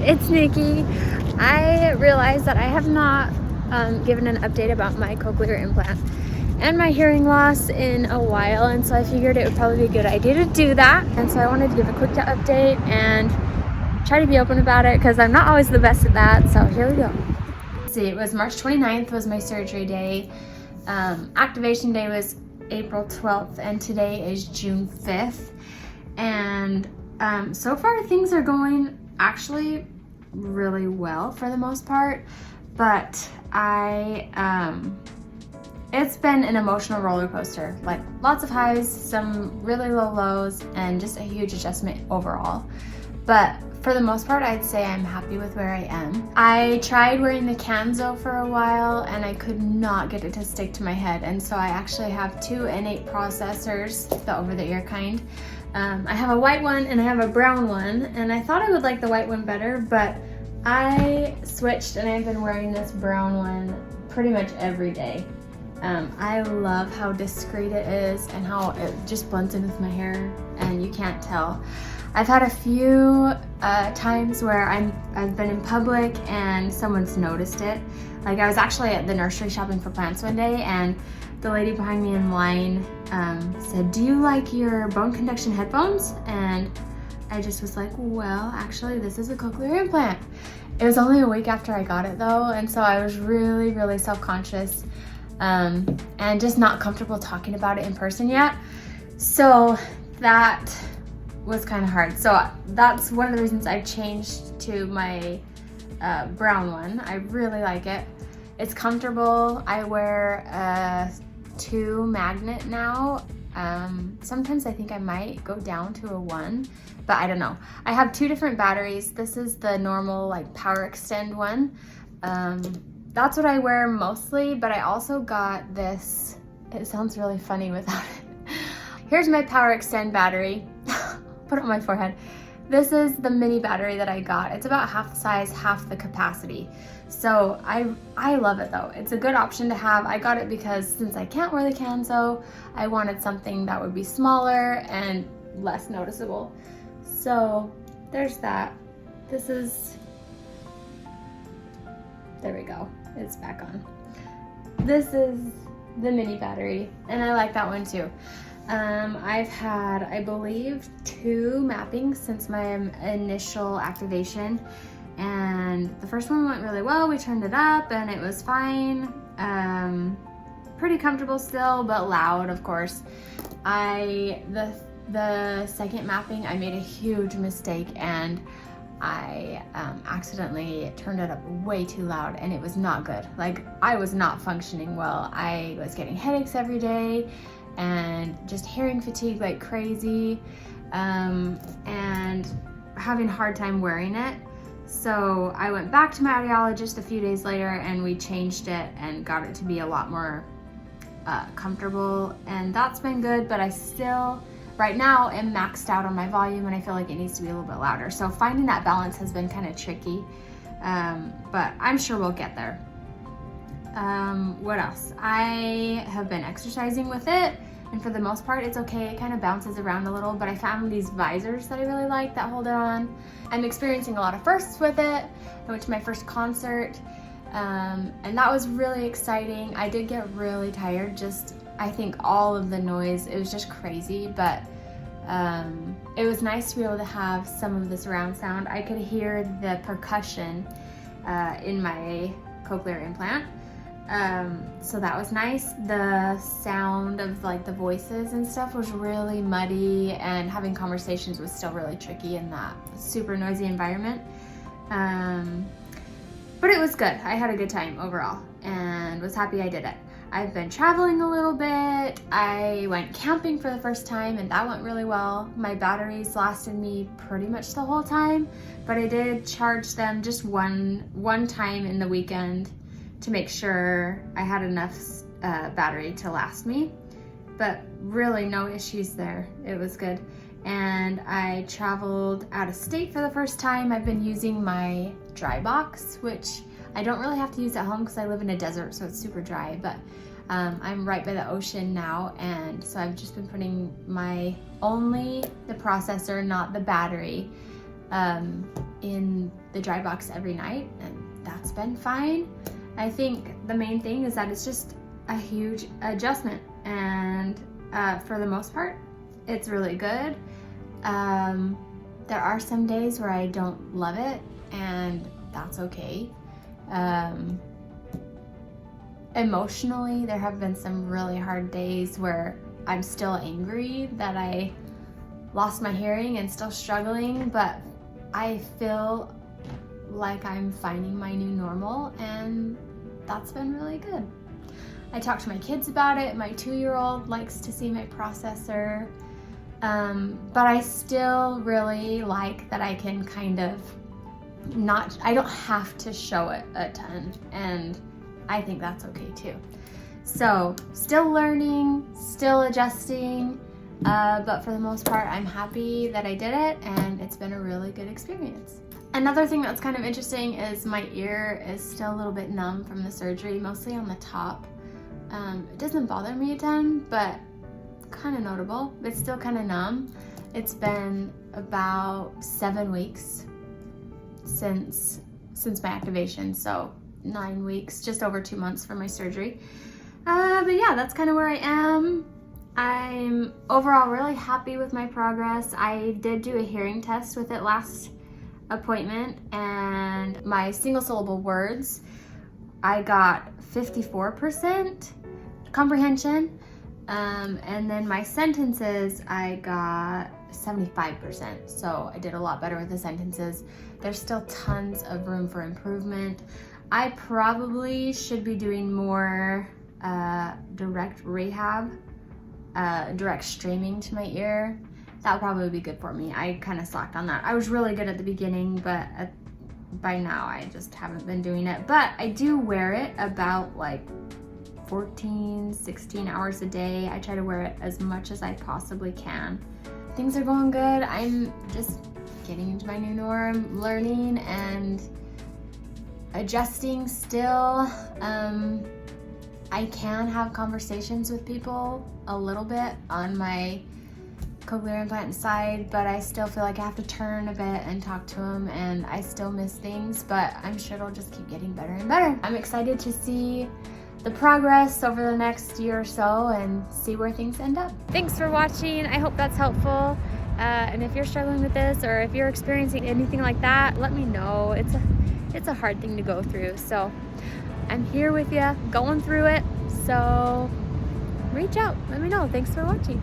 It's Nikki. I realized that I have not given an update about my cochlear implant and my hearing loss in a while, and so I figured it would probably be a good idea to do that. And so I wanted to give a quick update and try to be open about it because I'm not always the best at that. So here we go. Let's see, it was March 29th was my surgery day. Activation day was April 12th, and today is June 5th. And so far things are going actually really well for the most part, but it's been an emotional roller coaster, like lots of highs, some really low lows, and just a huge adjustment overall. But for the most part, I'd say I'm happy with where I am. I tried wearing the Kanzo for a while and I could not get it to stick to my head, and so I actually have two innate processors, the over-the-ear kind. I have a white one and I have a brown one, and I thought I would like the white one better, but I switched and I've been wearing this brown one pretty much every day. I love how discreet it is and how it just blends in with my hair and you can't tell. I've had a few times where I've been in public and someone's noticed it. Like I was actually at the nursery shopping for plants one day, and the lady behind me in line said, "Do you like your bone conduction headphones?" And I just was like, well, actually this is a cochlear implant. It was only a week after I got it though, and so I was really, really self-conscious and just not comfortable talking about it in person yet. So that was kind of hard. So that's one of the reasons I changed to my brown one. I really like it. It's comfortable. I wear a 2 magnet now. Sometimes I think I might go down to a 1, but I don't know. I have 2 different batteries. This is the normal like power extend one. That's what I wear mostly, but I also got this. It sounds really funny without it. Here's my power extend battery. Put it on my forehead. This is the mini battery that I got. It's about half the size, half the capacity. So I love it though. It's a good option to have. I got it because since I can't wear the Kanzo, I wanted something that would be smaller and less noticeable. So there's that. This is, there we go. It's back on. This is the mini battery, and I like that one too. I've had, I believe, 2 mappings since my initial activation, and the first one went really well. We turned it up and it was fine. Pretty comfortable still, but loud, of course. The second mapping, I made a huge mistake and I accidentally turned it up way too loud, and it was not good. Like, I was not functioning well. I was getting headaches every day and just hearing fatigue like crazy, and having a hard time wearing it. So I went back to my audiologist a few days later and we changed it and got it to be a lot more comfortable, and that's been good. But I still right now am maxed out on my volume and I feel like it needs to be a little bit louder. So finding that balance has been kind of tricky, but I'm sure we'll get there. What else? I have been exercising with it, and for the most part it's okay. It kind of bounces around a little, but I found these visors that I really like that hold it on. I'm experiencing a lot of firsts with it. I went to my first concert, and that was really exciting. I did get really tired, just I think all of the noise, it was just crazy, but it was nice to be able to have some of the surround sound. I could hear the percussion in my cochlear implant. So that was nice. The sound of like the voices and stuff was really muddy, and having conversations was still really tricky in that super noisy environment. But it was good. I had a good time overall and was happy I did it. I've been traveling a little bit. I went camping for the first time and that went really well. My batteries lasted me pretty much the whole time, but I did charge them just one time in the weekend to make sure I had enough battery to last me, but really no issues there. It was good. And I traveled out of state for the first time. I've been using my dry box, which I don't really have to use at home because I live in a desert, so it's super dry, but I'm right by the ocean now, and so I've just been putting only the processor, not the battery, in the dry box every night, and that's been fine. I think the main thing is that it's just a huge adjustment, and for the most part, it's really good. There are some days where I don't love it, and that's okay. Emotionally, there have been some really hard days where I'm still angry that I lost my hearing and still struggling, but I feel like I'm finding my new normal, and that's been really good. I talk to my kids about it. My 2-year-old likes to see my processor, but I still really like that I can kind of I don't have to show it a ton, and I think that's okay too. So still learning, still adjusting, but for the most part, I'm happy that I did it, and it's been a really good experience. Another thing that's kind of interesting is my ear is still a little bit numb from the surgery, mostly on the top. It doesn't bother me a ton, but kind of notable. It's still kind of numb. It's been about 7 weeks since my activation, so 9 weeks, just over 2 months for my surgery. But yeah, that's kind of where I am. I'm overall really happy with my progress. I did do a hearing test with it last appointment, and my single syllable words, I got 54% comprehension, and then my sentences, I got 75%. So I did a lot better with the sentences. There's still tons of room for improvement. I probably should be doing more direct rehab, direct streaming to my ear. That would probably be good for me. I kind of slacked on that. I was really good at the beginning, but by now I just haven't been doing it. But I do wear it about like 14, 16 hours a day. I try to wear it as much as I possibly can. Things are going good. I'm just getting into my new norm, learning and adjusting still. I can have conversations with people a little bit on my cochlear implant side, but I still feel like I have to turn a bit and talk to them, and I still miss things, but I'm sure it'll just keep getting better and better. I'm excited to see the progress over the next year or so and see where things end up. Thanks for watching. I hope that's helpful. And if you're struggling with this, or if you're experiencing anything like that, let me know. It's a hard thing to go through. So I'm here with you, going through it. So reach out, let me know. Thanks for watching.